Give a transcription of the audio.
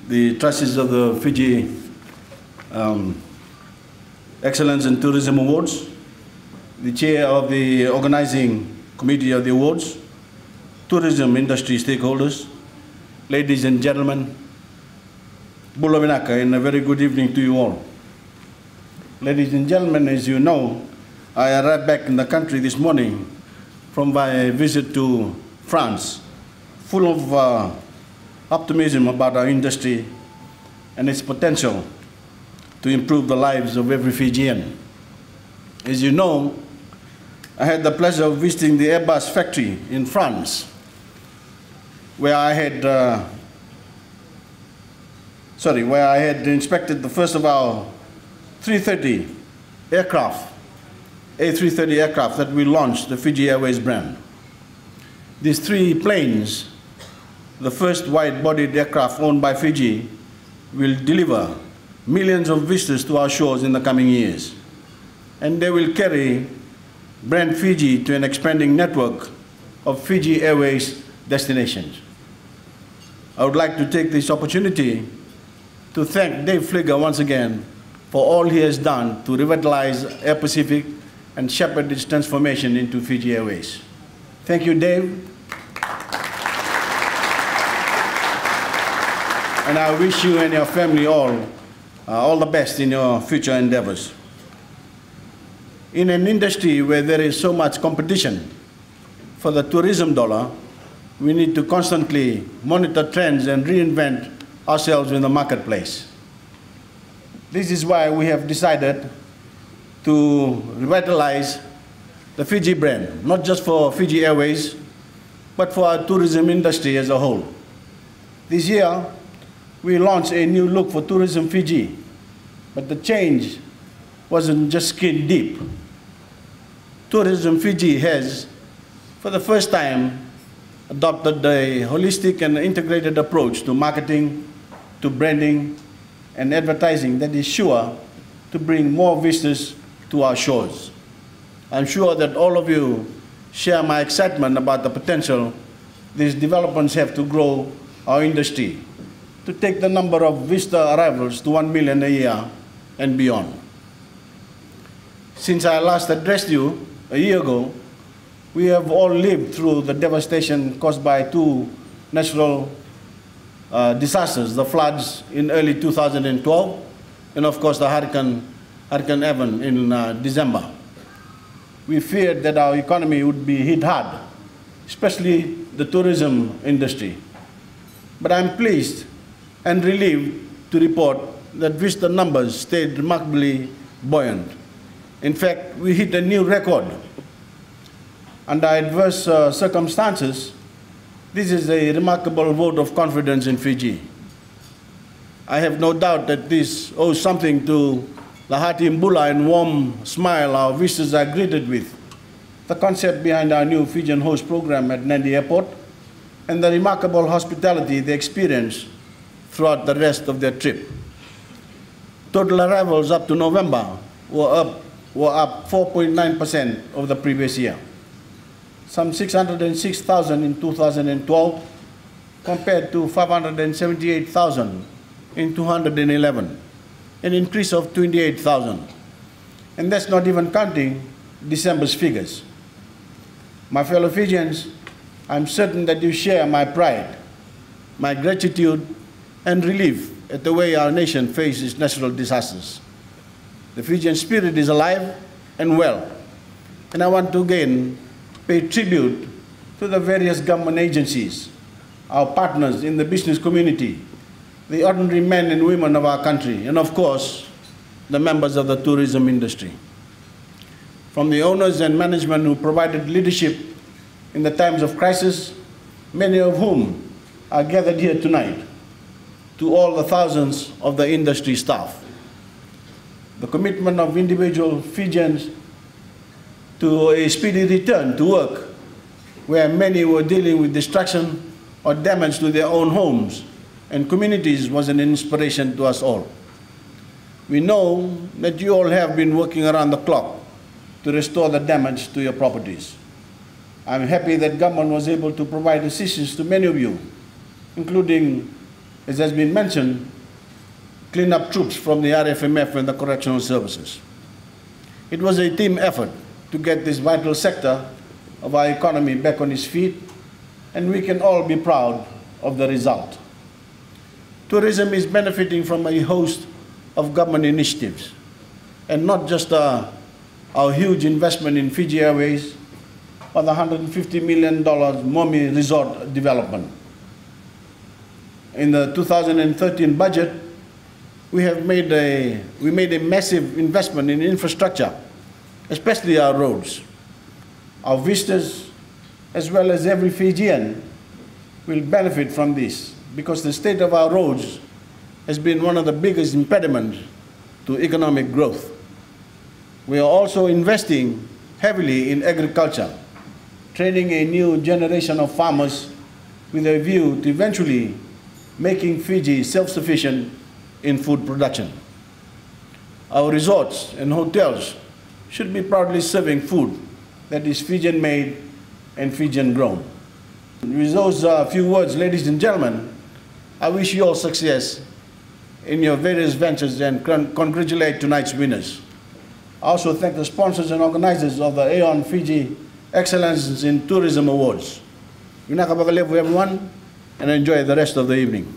the trustees of the Fiji Excellence in Tourism Awards, the chair of the organizing committee of the awards, tourism industry stakeholders, ladies and gentlemen, Bula Vinaka, and a very good evening to you all. Ladies and gentlemen, as you know, I arrived back in the country this morning from my visit to France, full of optimism about our industry and its potential to improve the lives of every Fijian. As you know, I had the pleasure of visiting the Airbus factory in France, where I had inspected the first of our 330 aircraft, A330 aircraft that we launched, the Fiji Airways brand. These three planes, the first wide-bodied aircraft owned by Fiji, will deliver millions of visitors to our shores in the coming years. And they will carry brand Fiji to an expanding network of Fiji Airways destinations. I would like to take this opportunity to thank Dave Fligger once again for all he has done to revitalize Air Pacific and shepherd its transformation into Fiji Airways. Thank you, Dave. And I wish you and your family all the best in your future endeavors. In an industry where there is so much competition for the tourism dollar, we need to constantly monitor trends and reinvent ourselves in the marketplace. This is why we have decided to revitalize the Fiji brand, not just for Fiji Airways, but for our tourism industry as a whole. This year, we launched a new look for Tourism Fiji, but the change wasn't just skin deep. Tourism Fiji has, for the first time, adopted a holistic and integrated approach to marketing, to branding, and advertising that is sure to bring more visitors to our shores. I'm sure that all of you share my excitement about the potential these developments have to grow our industry, to take the number of visitor arrivals to 1 million a year and beyond. Since I last addressed you a year ago, we have all lived through the devastation caused by two natural disasters, the floods in early 2012, and of course the Hurricane Evan in December. We feared that our economy would be hit hard, especially the tourism industry. But I'm pleased and relieved to report that visitor numbers stayed remarkably buoyant. In fact, we hit a new record. Under adverse circumstances, this is a remarkable vote of confidence in Fiji. I have no doubt that this owes something to the hearty mbula and warm smile our visitors are greeted with, the concept behind our new Fijian host program at Nadi Airport, and the remarkable hospitality they experience throughout the rest of their trip. Total arrivals up to November were up 4.9% over the previous year. Some 606,000 in 2012 compared to 578,000 in 2011, an increase of 28,000. And that's not even counting December's figures. My fellow Fijians, I'm certain that you share my pride, my gratitude, and relief at the way our nation faces natural disasters. The Fijian spirit is alive and well, and I want to again pay tribute to the various government agencies, our partners in the business community, the ordinary men and women of our country, and of course, the members of the tourism industry. From the owners and management who provided leadership in the times of crisis, many of whom are gathered here tonight, to all the thousands of the industry staff. The commitment of individual Fijians to a speedy return to work, where many were dealing with destruction or damage to their own homes and communities, was an inspiration to us all. We know that you all have been working around the clock to restore the damage to your properties. I'm happy that government was able to provide assistance to many of you, including as has been mentioned, clean up troops from the RFMF and the correctional services. It was a team effort to get this vital sector of our economy back on its feet, and we can all be proud of the result. Tourism is benefiting from a host of government initiatives, and not just our huge investment in Fiji Airways, or the $150 million Momi Resort development. In the 2013 budget, we made a massive investment in infrastructure, especially our roads. Our visitors, as well as every Fijian, will benefit from this, because the state of our roads has been one of the biggest impediments to economic growth. We are also investing heavily in agriculture, training a new generation of farmers with a view to eventually making Fiji self-sufficient in food production. Our resorts and hotels should be proudly serving food that is Fijian made and Fijian grown. With those few words, ladies and gentlemen, I wish you all success in your various ventures and congratulate tonight's winners. I also thank the sponsors and organizers of the AON Fiji Excellence in Tourism Awards. Good night, everyone, and enjoy the rest of the evening.